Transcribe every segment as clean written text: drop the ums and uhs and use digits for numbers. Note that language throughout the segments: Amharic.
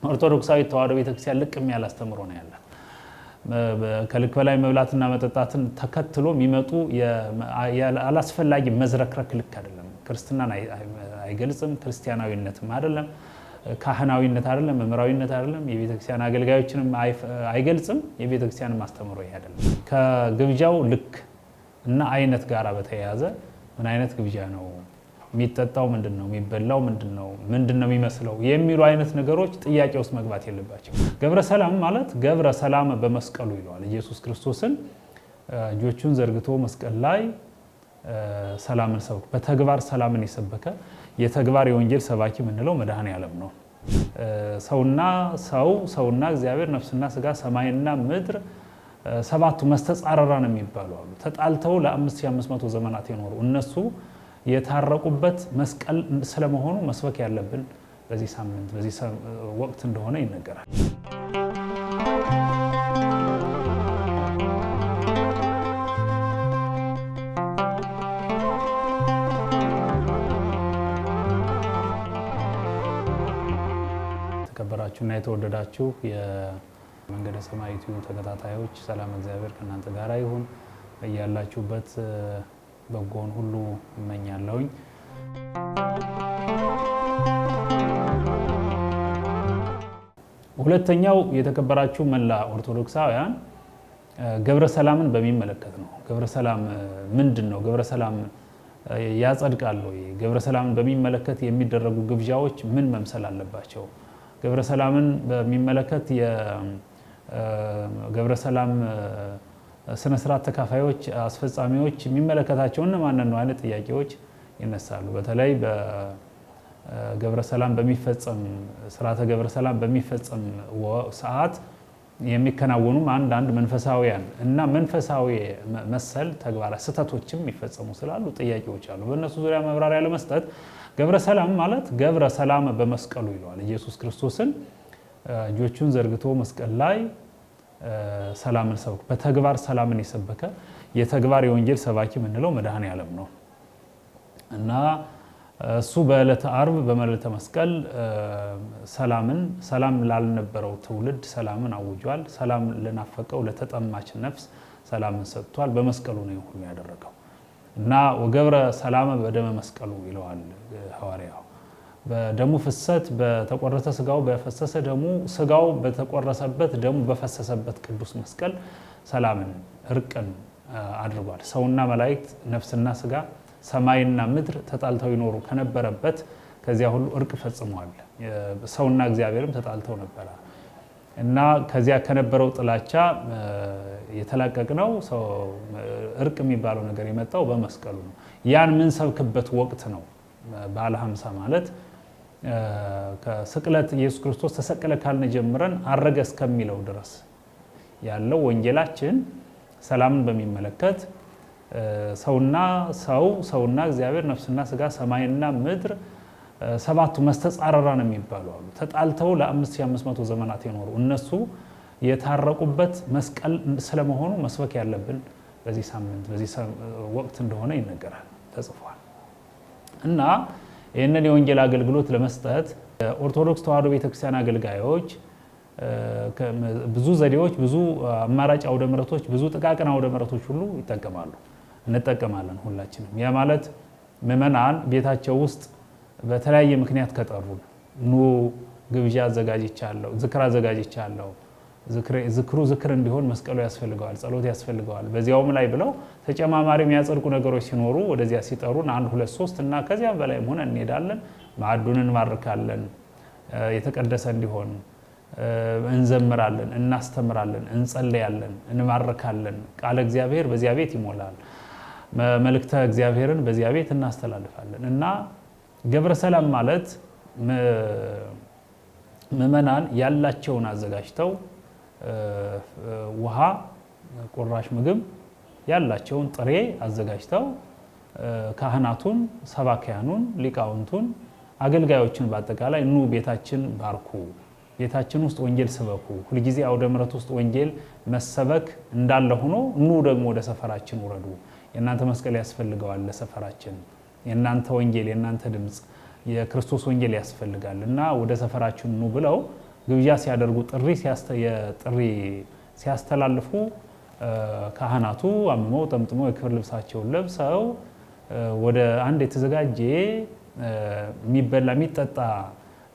ኦርቶዶክሳዊ ተዋሕዶ ቤተክርስቲያን ልቅም ያለ አስተምሮ ነው ያላት። ከልክ በላይ መብላትና መጠጣትን ተከትሎ የሚመጡ አላስፈላጊ መዝረክረክ ልክ አይደለም። ክርስትናን አይገልጽም፣ ክርስቲያናዊነትም አይደለም፣ ካህናዊነት አይደለም፣ መምህራዊነት አይደለም፣ የቤተክርስቲያን አገልጋዮችንም አይገልጽም። የቤተክርስቲያንም አስተምሮ ይሄ አይደለም። ከግብዣው ልክ እና አይነት ጋራ በተያያዘ ምን አይነት ግብዣ ነው የሚጠጣው፣ ምንድነው የሚበላው፣ ምንድነው የሚመስለው የሚሉ አይነት ነገሮች ጥያቄ ውስጥ መግባት የለባቸው። ገብረ ሰላም ማለት ገብረ ሰላም በመስቀሉ ይለዋል። ኢየሱስ ክርስቶስን እጆቹን ዘርግቶ መስቀል ላይ ሰላምን ሰብክ፣ በተግባር ሰላምን የሰበከ የተግባር የወንጌል ሰባኪ የምንለው መድኃኔዓለም ነው። ሰውና እግዚአብሔር፣ ነፍስና ስጋ፣ ሰማይና ምድር ሰባቱ መስተጻረራን የሚባሉ አሉ። ተጣልተው ለ5500 ዘመናት የኖሩ እነሱ የታረቁበት መስቀል ስለመሆኑ መስበክ ያለብን በዚህ ሳምንት በዚህ ወቅት እንደሆነ ይነገራል። የተከበራችሁና የተወደዳችሁ የመንገደ ሰማይ ዩቲዩብ ተከታታዮች ሰላም እግዚአብሔር ከእናንተ ጋር ይሁን። በያላችሁበት በጎን ሁሉ እመኛለሁኝ። ሁለተኛው የተከበራችሁ መላ ኦርቶዶክሳውያን ገብረ ሰላምን በሚመለከት ነው። ገብረ ሰላም ምንድነው? ገብረ ሰላም ያጸድቃል ወይ? ገብረ ሰላምን በሚመለከት የሚደረጉ ግብዣዎች ምን መምሰል አለባቸው? ገብረ ሰላምን በሚመለከት የገብረ ሰላም ስነ ስርዓት ተካፋዮች አስፈጻሚዎች የሚመለከታቸው እነማንን ነው አይነት ጥያቄዎች ይነሳሉ። በተለይ በገብረ ሰላም በሚፈጸም ስርዓተ ገብረ ሰላም በሚፈጸም ሰዓት የሚከናወኑ አንዳንድ መንፈሳዊያን እና መንፈሳዊ መሰል ተግባራት ስህተቶችም የሚፈጸሙ ስላሉ ጥያቄዎች አሉ። በእነሱ ዙሪያ መብራሪያ ለመስጠት ገብረ ሰላም ማለት ገብረ ሰላም በመስቀሉ ይለዋል። ኢየሱስ ክርስቶስን እጆቹን ዘርግቶ መስቀል ላይ ሰላምን ሰብክ፣ በተግባር ሰላምን የሰበከ የተግባር የወንጌል ሰባኪ የምንለው መድኃኔዓለም ነው እና እሱ በዕለተ ዓርብ በመልዕልተ መስቀል ሰላም ላልነበረው ትውልድ ሰላምን አውጇል። ሰላም ለናፈቀው ለተጠማች ነፍስ ሰላምን ሰጥቷል። በመስቀሉ ነው ሁሉ ያደረገው እና ወገብረ ሰላም በደመ መስቀሉ ይለዋል ሐዋርያው። በደሙ ፍሰት በተቆረሰ ስጋው በፈሰሰ ደሙ ስጋው በተቆረሰበት ደሙ በፈሰሰበት ቅዱስ መስቀል ሰላምን እርቅን አድርጓል። ሰውና መላእክት ነፍስና ስጋ ሰማይና ምድር ተጣልተው ይኖሩ ከነበረበት ከዚያ ሁሉ እርቅ ፈጽሟል። ሰውና እግዚአብሔርም ተጣልተው ነበር እና ከዚያ ከነበረው ጥላቻ የተላቀቅነው እርቅ የሚባለው ነገር የመጣው በመስቀሉ ነው። ያን ምን ሰብክበት ወቅት ነው። በዓለ ሃምሳ ማለት ከስቅለት ኢየሱስ ክርስቶስ ተሰቀለ ካልን ጀምረን አረገ እስከሚለው ድረስ ያለው ወንጌላችን ሰላምን በሚመለከት ሰውና እግዚአብሔር፣ ነፍስና ስጋ፣ ሰማይና ምድር ሰባቱ መስተጻረራን የሚባሉ አሉ። ተጣልተው ለ5500 ዘመናት የኖሩ እነሱ የታረቁበት መስቀል ስለመሆኑ መስበክ ያለብን በዚህ ሳምንት በዚህ ወቅት እንደሆነ ይነገራል፣ ተጽፏል። እና ይህንን የወንጌል አገልግሎት ለመስጠት ኦርቶዶክስ ተዋሕዶ ቤተክርስቲያን አገልጋዮች ብዙ ዘዴዎች፣ ብዙ አማራጭ አውደ ምሕረቶች፣ ብዙ ጥቃቅን አውደ ምሕረቶች ሁሉ እንጠቀማለን ሁላችንም። ያ ማለት ምእመናን ቤታቸው ውስጥ በተለያየ ምክንያት ከጠሩ ኑ ግብዣ አዘጋጅቻለሁ፣ ዝክር አዘጋጅቻለሁ፣ ዝክር እንዲሆን መስቀሉ ያስፈልገዋል፣ ጸሎት ያስፈልገዋል፣ በዚያውም ላይ ብለው ተጨማማሪ የሚያጸድቁ ነገሮች ሲኖሩ ወደዚያ ሲጠሩን 1 2 3 እና ከዚያም በላይ ሆነ እንሄዳለን። ማዕዱን እንባርካለን፣ የተቀደሰ እንዲሆን እንዘምራለን፣ እናስተምራለን፣ እንጸልያለን፣ እንባርካለን። ቃለ እግዚአብሔር በዚያ ቤት ይሞላል። መልእክተ እግዚአብሔርን በዚያ ቤት እናስተላልፋለን እና ገብረ ሰላም ማለት ምእመናን ያላቸውን አዘጋጅተው ውሃ፣ ቁራሽ ምግብ ያላቸውን ጥሬ አዘጋጅተው ካህናቱን፣ ሰባኪያኑን፣ ሊቃውንቱን፣ አገልጋዮችን በአጠቃላይ ኑ ቤታችን ባርኩ፣ ቤታችን ውስጥ ወንጌል ስበኩ። ሁልጊዜ አውደ ምሕረት ውስጥ ወንጌል መሰበክ እንዳለ ሆኖ ኑ ደግሞ ወደ ሰፈራችን ውረዱ፣ የእናንተ መስቀል ያስፈልገዋል ለሰፈራችን፣ የእናንተ ወንጌል የእናንተ ድምፅ የክርስቶስ ወንጌል ያስፈልጋል እና ወደ ሰፈራችን ኑ ብለው ግብዣ ሲያደርጉ ጥሪ ሲያስተላልፉ ካህናቱ አምመው ጠምጥመው የክብር ልብሳቸውን ለብሰው ወደ አንድ የተዘጋጀ የሚበላ የሚጠጣ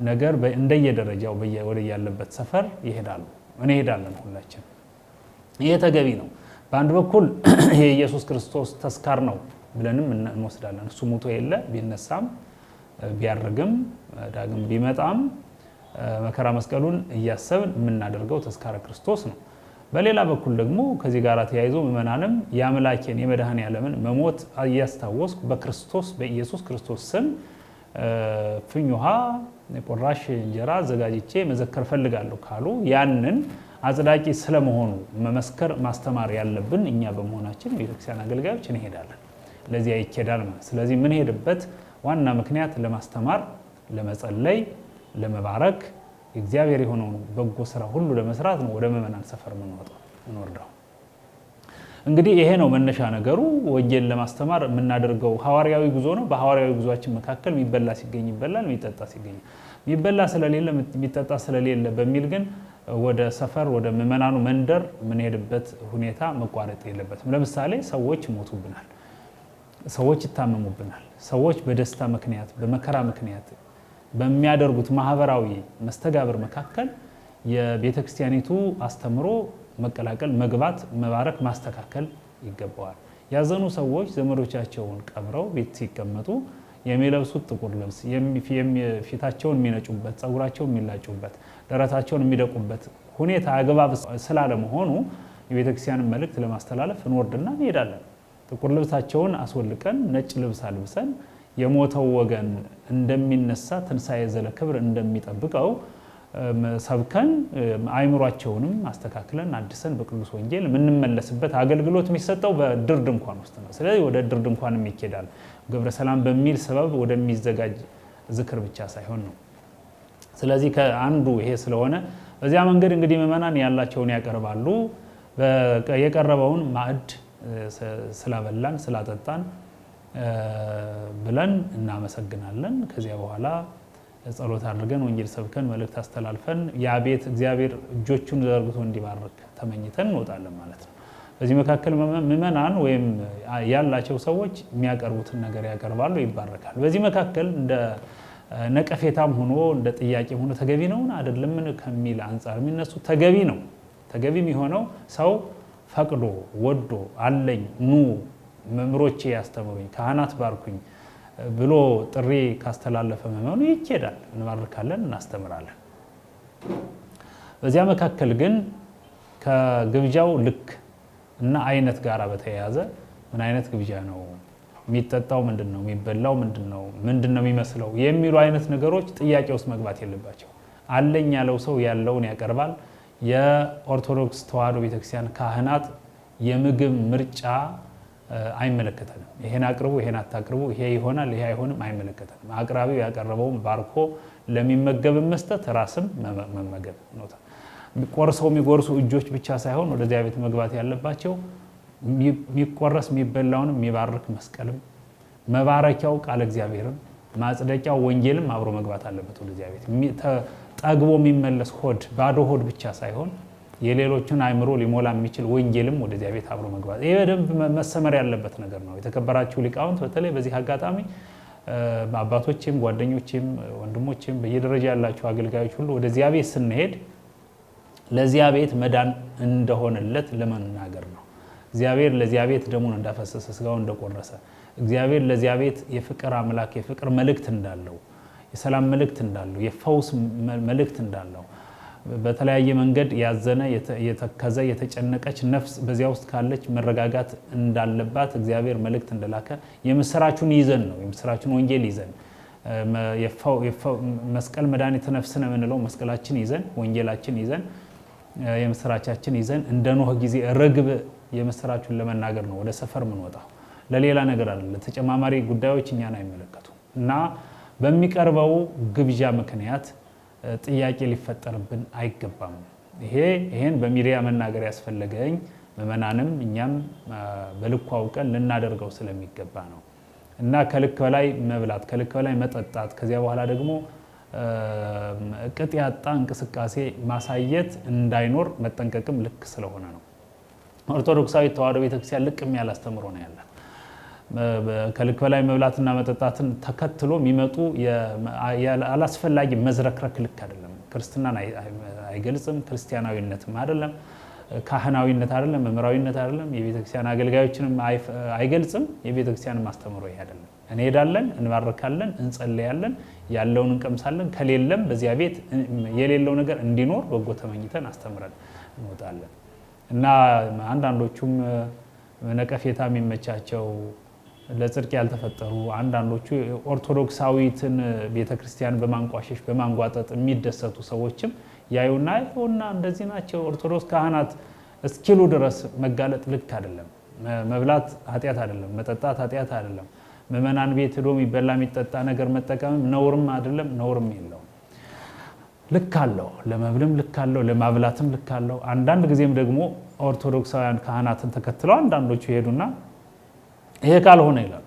ነገር እንደየደረጃው ወደ ያለበት ሰፈር ይሄዳሉ። እንሄዳለን ሁላችን። ይሄ ተገቢ ነው። በአንድ በኩል ይሄ ኢየሱስ ክርስቶስ ተስካር ነው ብለንም እንወስዳለን። እሱ ሞቶ የለ ቢነሳም ቢያርግም ዳግም ቢመጣም መከራ መስቀሉን እያሰብን የምናደርገው ተስካረ ክርስቶስ ነው። በሌላ በኩል ደግሞ ከዚህ ጋር ተያይዞ ምእመናንም የአምላኬን የመድኃኔዓለምን መሞት እያስታወስኩ በክርስቶስ በኢየሱስ ክርስቶስ ስም ፍኝ ውሃ ቁራሽ እንጀራ አዘጋጅቼ መዘከር ፈልጋለሁ ካሉ ያንን አጽዳቂ ስለመሆኑ መመስከር ማስተማር ያለብን እኛ በመሆናችን ቤተክርስቲያን አገልጋዮች እንሄዳለን። ለዚህ ይኬዳል ማለት። ስለዚህ ምን ሄድበት ዋና ምክንያት ለማስተማር፣ ለመጸለይ፣ ለመባረክ እግዚአብሔር የሆነውን በጎ ስራ ሁሉ ለመስራት ነው ወደ ምእመናን ሰፈር የምንወርደው። እንግዲህ ይሄ ነው መነሻ ነገሩ። ወንጌል ለማስተማር የምናደርገው ሐዋርያዊ ጉዞ ነው። በሐዋርያዊ ጉዞአችን መካከል የሚበላ ሲገኝ ይበላል፣ የሚጠጣ ሲገኝ የሚበላ ስለሌለ የሚጠጣ ስለሌለ በሚል ግን ወደ ሰፈር ወደ ምእመናኑ መንደር የምንሄድበት ሁኔታ መቋረጥ የለበትም። ለምሳሌ ሰዎች ይሞቱብናል፣ ሰዎች ይታመሙብናል። ሰዎች በደስታ ምክንያት በመከራ ምክንያት በሚያደርጉት ማህበራዊ መስተጋብር መካከል የቤተክርስቲያኒቱ አስተምሮ መቀላቀል፣ መግባት፣ መባረክ፣ ማስተካከል ይገባዋል። ያዘኑ ሰዎች ዘመዶቻቸውን ቀብረው ቤት ሲቀመጡ የሚለብሱት ጥቁር ልብስ፣ ፊታቸውን የሚነጩበት፣ ጸጉራቸውን የሚላጩበት፣ ደረታቸውን የሚደቁበት ሁኔታ አግባብ ስላለመሆኑ የቤተክርስቲያንን መልእክት ለማስተላለፍ እንወርድና እንሄዳለን። ጥቁር ልብሳቸውን አስወልቀን ነጭ ልብስ አልብሰን የሞተው ወገን እንደሚነሳ ትንሣኤ ዘለ ክብር እንደሚጠብቀው ሰብከን አይምሯቸውንም አስተካክለን አድሰን በቅዱስ ወንጌል የምንመለስበት አገልግሎት የሚሰጠው በድር ድንኳን ውስጥ ነው። ስለዚህ ወደ ድር ድንኳንም ይኬዳል። ገብረ ሰላም በሚል ሰበብ ወደሚዘጋጅ ዝክር ብቻ ሳይሆን ነው። ስለዚህ ከአንዱ ይሄ ስለሆነ በዚያ መንገድ እንግዲህ ምእመናን ያላቸውን ያቀርባሉ። የቀረበውን ማዕድ ስላበላን ስላጠጣን ብለን እናመሰግናለን። ከዚያ በኋላ ጸሎት አድርገን ወንጌል ሰብከን መልእክት አስተላልፈን ያ ቤት እግዚአብሔር እጆቹን ዘርግቶ እንዲባርክ ተመኝተን እንወጣለን ማለት ነው። በዚህ መካከል ምእመናን ወይም ያላቸው ሰዎች የሚያቀርቡትን ነገር ያቀርባሉ፣ ይባረካል። በዚህ መካከል እንደ ነቀፌታም ሆኖ እንደ ጥያቄም ሆኖ ተገቢ ነው አይደለም ከሚል አንፃር የሚነሱ ተገቢ ነው። ተገቢ የሚሆነው ሰው ፈቅዶ ወዶ አለኝ ኑ መምሮቼ ያስተምሩኝ ካህናት ባርኩኝ ብሎ ጥሪ ካስተላለፈ ምእመኑ ይኬዳል፣ እንባርካለን፣ እናስተምራለን። በዚያ መካከል ግን ከግብዣው ልክ እና አይነት ጋር በተያያዘ ምን አይነት ግብዣ ነው፣ የሚጠጣው ምንድነው፣ የሚበላው ምንድነው፣ ምንድነው የሚመስለው የሚሉ አይነት ነገሮች ጥያቄ ውስጥ መግባት የለባቸው። አለኝ ያለው ሰው ያለውን ያቀርባል። የኦርቶዶክስ ተዋሕዶ ቤተክርስቲያን ካህናት የምግብ ምርጫ አይመለከተንም። ይሄን አቅርቡ፣ ይሄን አታቅርቡ፣ ይሄ ይሆናል፣ ይሄ አይሆንም አይመለከተንም። አቅራቢው ያቀረበውን ባርኮ ለሚመገብ መስጠት ራስም መመገብ ነው። ቆርሰው የሚጎርሱ እጆች ብቻ ሳይሆን ወደዚያ ቤት መግባት ያለባቸው የሚቆረስ የሚበላውንም የሚባርክ መስቀልም መባረኪያው ቃለ እግዚአብሔርም ማጽደቂያው ወንጌልም አብሮ መግባት አለበት ወደዚያ ቤት። ጠግቦ የሚመለስ ሆድ ባዶ ሆድ ብቻ ሳይሆን የሌሎችን አይምሮ ሊሞላ የሚችል ወንጌልም ወደዚያ ቤት አብሮ መግባት፣ ይሄ በደንብ መሰመር ያለበት ነገር ነው። የተከበራችሁ ሊቃውንት፣ በተለይ በዚህ አጋጣሚ አባቶችም ጓደኞችም ወንድሞችም በየደረጃ ያላችሁ አገልጋዮች ሁሉ ወደዚያ ቤት ስንሄድ ለዚያ ቤት መዳን እንደሆነለት ለመናገር ነው። እግዚአብሔር ለዚያ ቤት ደሙን እንዳፈሰሰ ስጋውን እንደቆረሰ፣ እግዚአብሔር ለዚያ ቤት የፍቅር አምላክ የፍቅር መልእክት እንዳለው፣ የሰላም መልእክት እንዳለው፣ የፈውስ መልእክት እንዳለው፣ በተለያየ መንገድ ያዘነ የተከዘ የተጨነቀች ነፍስ በዚያ ውስጥ ካለች መረጋጋት እንዳለባት እግዚአብሔር መልእክት እንደላከ የምስራቹን ይዘን ነው። የምስራቹን ወንጌል ይዘን መስቀል መድኃኒተ ነፍስ ነው የምንለው መስቀላችን ይዘን ወንጌላችን ይዘን የምስራቻችን ይዘን እንደ ኖህ ጊዜ ርግብ የምስራቹን ለመናገር ነው ወደ ሰፈር የምንወጣው፣ ለሌላ ነገር አይደለም። ተጨማማሪ ጉዳዮች እኛን አይመለከቱ እና በሚቀርበው ግብዣ ምክንያት ጥያቄ ሊፈጠርብን አይገባም። ይሄን በሚዲያ መናገር ያስፈልገኝ ምእመናንም እኛም በልኩ አውቀን ልናደርገው ስለሚገባ ነው እና ከልክ በላይ መብላት ከልክ በላይ መጠጣት ከዚያ በኋላ ደግሞ ቅጥ ያጣ እንቅስቃሴ ማሳየት እንዳይኖር መጠንቀቅም ልክ ስለሆነ ነው። ኦርቶዶክሳዊ ተዋሕዶ ቤተክርስቲያን ልቅም ያለ አስተምሮ ነው ያላት። ከልክ በላይ መብላትና መጠጣትን ተከትሎ የሚመጡ አላስፈላጊ መዝረክረክ ልክ አይደለም። ክርስትናን አይገልጽም፣ ክርስቲያናዊነትም አይደለም፣ ካህናዊነት አይደለም፣ መምህራዊነት አይደለም፣ የቤተክርስቲያን አገልጋዮችንም አይገልጽም። የቤተክርስቲያንም አስተምሮ ይሄ አይደለም። እንሄዳለን፣ እንባርካለን፣ እንጸልያለን፣ ያለውን እንቀምሳለን፣ ከሌለም በዚያ ቤት የሌለው ነገር እንዲኖር በጎ ተመኝተን አስተምረን እንወጣለን። እና አንዳንዶቹም ነቀፌታ የሚመቻቸው ለጽድቅ ያልተፈጠሩ አንዳንዶቹ ኦርቶዶክሳዊትን ቤተክርስቲያን በማንቋሸሽ በማንጓጠጥ የሚደሰቱ ሰዎችም ያዩና እንደዚህ ናቸው ኦርቶዶክስ ካህናት እስኪሉ ድረስ መጋለጥ ልክ አይደለም። መብላት ኃጢአት አይደለም፣ መጠጣት ኃጢአት አይደለም። ምእመናን ቤት ሄዶ የሚበላ የሚጠጣ ነገር መጠቀም ነውርም አይደለም፣ ነውርም የለውም። ልክ አለው፣ ለመብልም ልክ አለው፣ ለማብላትም ልክ አለው። አንዳንድ ጊዜም ደግሞ ኦርቶዶክሳውያን ካህናትን ተከትለው አንዳንዶቹ ይሄዱና ይሄ ካልሆነ ይላሉ፣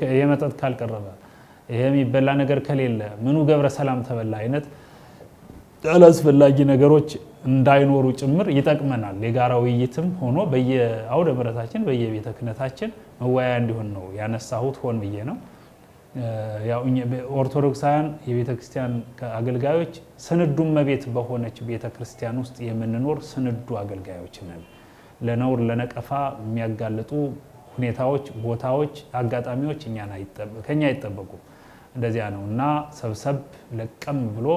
ይሄ መጠጥ ካልቀረበ፣ ይሄ የሚበላ ነገር ከሌለ ምኑ ገብረ ሰላም ተበላ አይነት አላስፈላጊ ነገሮች እንዳይኖሩ ጭምር ይጠቅመናል። የጋራ ውይይትም ሆኖ በየአውደ ምሕረታችን በየቤተ ክህነታችን መወያያ እንዲሆን ነው ያነሳሁት። ሆን ብዬ ነው። ያው ኦርቶዶክሳውያን የቤተ ክርስቲያን አገልጋዮች ስንዱ እመቤት በሆነች ቤተ ክርስቲያን ውስጥ የምንኖር ስንዱ አገልጋዮች ነን። ለነውር ለነቀፋ የሚያጋልጡ ሁኔታዎች፣ ቦታዎች፣ አጋጣሚዎች ከኛ አይጠበቁም። እንደዚያ ነው እና ሰብሰብ ለቀም ብሎ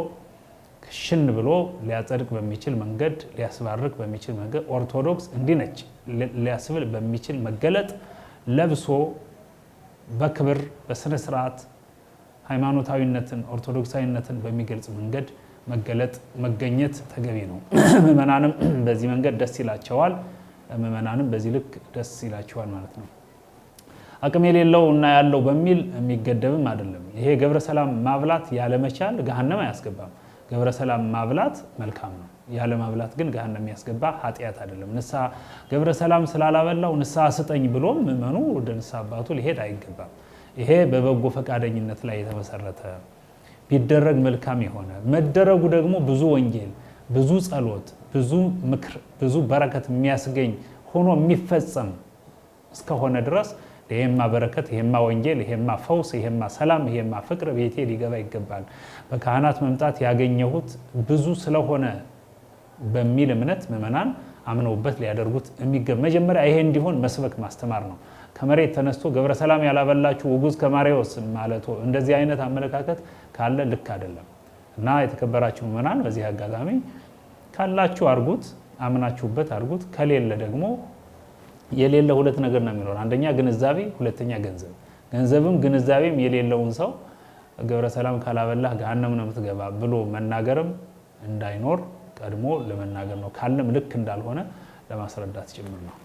ሽን ብሎ ሊያጸድቅ በሚችል መንገድ ሊያስባርክ በሚችል መንገድ ኦርቶዶክስ እንዲህ ነች ሊያስብል በሚችል መገለጥ ለብሶ በክብር በስነ ስርዓት ሃይማኖታዊነትን ኦርቶዶክሳዊነትን በሚገልጽ መንገድ መገኘት ተገቢ ነው። ምእመናንም በዚህ መንገድ ደስ ይላቸዋል፣ ምእመናንም በዚህ ልክ ደስ ይላቸዋል ማለት ነው። አቅም የሌለው እና ያለው በሚል የሚገደብም አይደለም። ይሄ ገብረ ሰላም ማብላት ያለመቻል ገሃነም አያስገባም። ገብረ ሰላም ማብላት መልካም ነው። ያለ ማብላት ግን ገሃነም የሚያስገባ ኃጢአት አይደለም። ንስሐ ገብረ ሰላም ስላላበላው ንስሐ ስጠኝ ብሎ ምእመኑ ወደ ንስሐ አባቱ ሊሄድ አይገባም። ይሄ በበጎ ፈቃደኝነት ላይ የተመሰረተ ቢደረግ መልካም የሆነ መደረጉ ደግሞ ብዙ ወንጌል፣ ብዙ ጸሎት፣ ብዙ ምክር፣ ብዙ በረከት የሚያስገኝ ሆኖ የሚፈጸም እስከሆነ ድረስ ይሄማ በረከት፣ ይሄማ ወንጌል፣ ይሄማ ፈውስ፣ ይሄማ ሰላም፣ ይሄማ ፍቅር ቤቴ ሊገባ ይገባል። በካህናት መምጣት ያገኘሁት ብዙ ስለሆነ በሚል እምነት ምእመናን አምነውበት ሊያደርጉት የሚገባ መጀመሪያ ይሄ እንዲሆን መስበክ ማስተማር ነው። ከመሬት ተነስቶ ገብረ ሰላም ያላበላችሁ ውጉዝ ከማሪዎስ ማለት እንደዚህ አይነት አመለካከት ካለ ልክ አይደለም እና የተከበራችሁ ምእመናን በዚህ አጋጣሚ ካላችሁ አርጉት፣ አምናችሁበት አርጉት። ከሌለ ደግሞ የሌለ ሁለት ነገር ነው የሚኖር። አንደኛ ግንዛቤ፣ ሁለተኛ ገንዘብ። ገንዘብም ግንዛቤም የሌለውን ሰው ገብረ ሰላም ካላበላህ ገሃነም ነው የምትገባ ብሎ መናገርም እንዳይኖር ቀድሞ ለመናገር ነው። ካለም ልክ እንዳልሆነ ለማስረዳት ጭምር ነው።